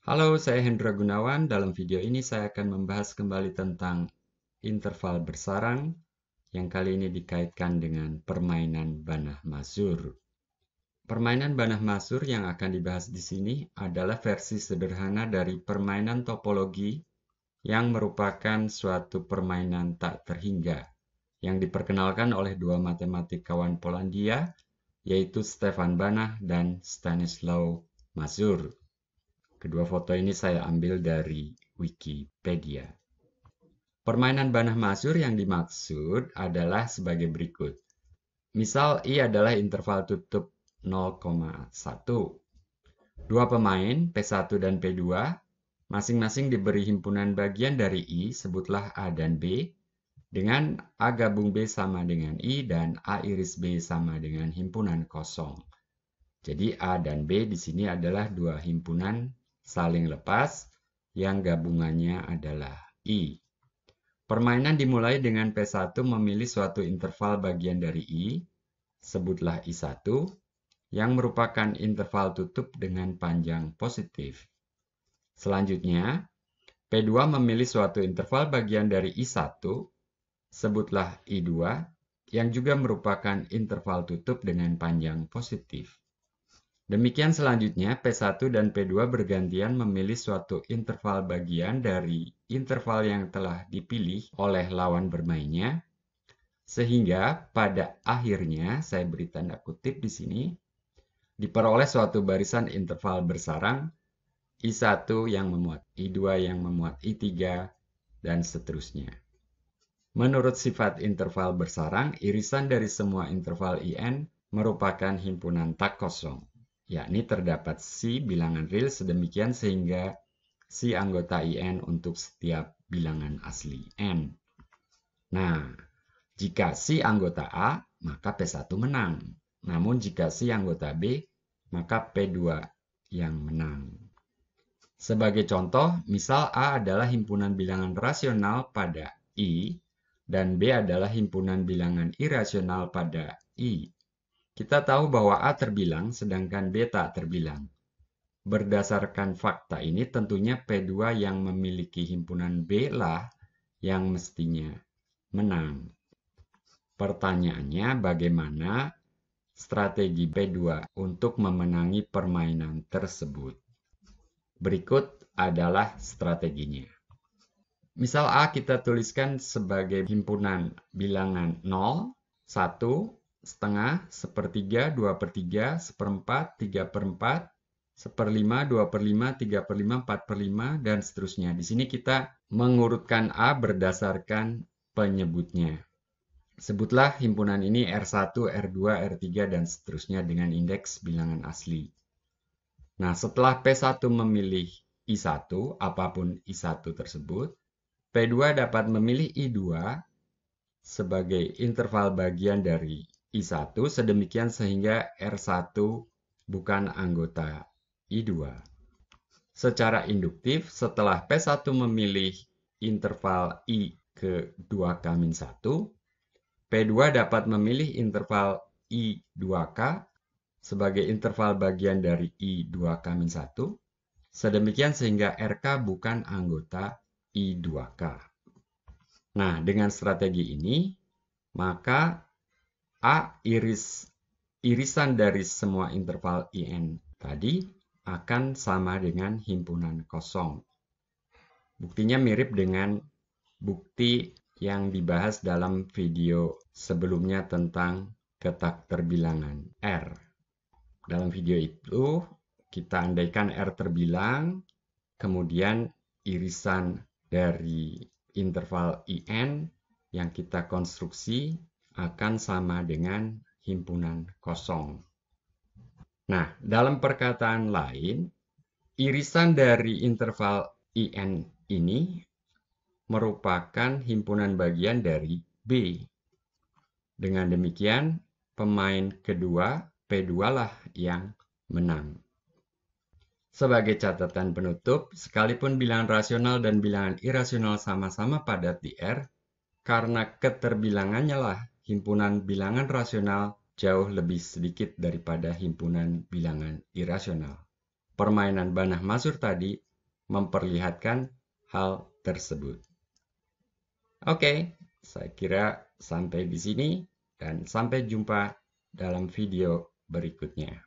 Halo, saya Hendra Gunawan. Dalam video ini saya akan membahas kembali tentang interval bersarang yang kali ini dikaitkan dengan permainan Banah Mazur. Permainan Banah Mazur yang akan dibahas di sini adalah versi sederhana dari permainan topologi yang merupakan suatu permainan tak terhingga yang diperkenalkan oleh dua matematikawan Polandia, yaitu Stefan Banach dan Stanisław Mazur. Kedua foto ini saya ambil dari Wikipedia. Permainan Banah Mazur yang dimaksud adalah sebagai berikut. Misal I adalah interval tutup 0,1. Dua pemain, P1 dan P2, masing-masing diberi himpunan bagian dari I, sebutlah A dan B, dengan A gabung B sama dengan I dan A iris B sama dengan himpunan kosong. Jadi A dan B di sini adalah dua himpunan saling lepas yang gabungannya adalah I. Permainan dimulai dengan P1 memilih suatu interval bagian dari I, sebutlah I1, yang merupakan interval tutup dengan panjang positif. Selanjutnya, P2 memilih suatu interval bagian dari I1, sebutlah I2, yang juga merupakan interval tutup dengan panjang positif. Demikian selanjutnya, P1 dan P2 bergantian memilih suatu interval bagian dari interval yang telah dipilih oleh lawan bermainnya, sehingga pada akhirnya, saya beri tanda kutip di sini, diperoleh suatu barisan interval bersarang, I1 yang memuat I2 yang memuat I3, dan seterusnya. Menurut sifat interval bersarang, irisan dari semua interval IN merupakan himpunan tak kosong, yakni terdapat si bilangan real sedemikian sehingga si anggota IN untuk setiap bilangan asli N. Nah, jika si anggota A, maka P1 menang. Namun jika si anggota B, maka P2 yang menang. Sebagai contoh, misal A adalah himpunan bilangan rasional pada I, dan B adalah himpunan bilangan irasional pada I. Kita tahu bahwa A terbilang, sedangkan B tak terbilang. Berdasarkan fakta ini, tentunya P2 yang memiliki himpunan B lah yang mestinya menang. Pertanyaannya, bagaimana strategi P2 untuk memenangi permainan tersebut? Berikut adalah strateginya. Misal A kita tuliskan sebagai himpunan bilangan 0, 1, setengah, sepertiga, 2/3, seperempat, 3/4, 1/5, 2/5, 3/5, 4/5, dan seterusnya. Di sini kita mengurutkan A berdasarkan penyebutnya. Sebutlah himpunan ini R1, R2, R3, dan seterusnya dengan indeks bilangan asli. Nah, setelah P1 memilih I1, apapun I1 tersebut, P2 dapat memilih I2 sebagai interval bagian dari I1 sedemikian sehingga R1 bukan anggota I2. Secara induktif, setelah P1 memilih interval I ke 2K-1, P2 dapat memilih interval I2K sebagai interval bagian dari I2K-1, sedemikian sehingga RK bukan anggota I2K. Nah, dengan strategi ini, maka A irisan dari semua interval IN tadi akan sama dengan himpunan kosong. Buktinya mirip dengan bukti yang dibahas dalam video sebelumnya tentang ketak terbilangan R. Dalam video itu, kita andaikan R terbilang, kemudian irisan dari interval IN yang kita konstruksi akan sama dengan himpunan kosong. Nah, dalam perkataan lain, irisan dari interval IN ini merupakan himpunan bagian dari B. Dengan demikian, pemain kedua, P2 lah yang menang. Sebagai catatan penutup, sekalipun bilangan rasional dan bilangan irasional sama-sama padat di R, karena keterbilangannya lah himpunan bilangan rasional jauh lebih sedikit daripada himpunan bilangan irasional. Permainan Banach Mazur tadi memperlihatkan hal tersebut. Oke, saya kira sampai di sini dan sampai jumpa dalam video berikutnya.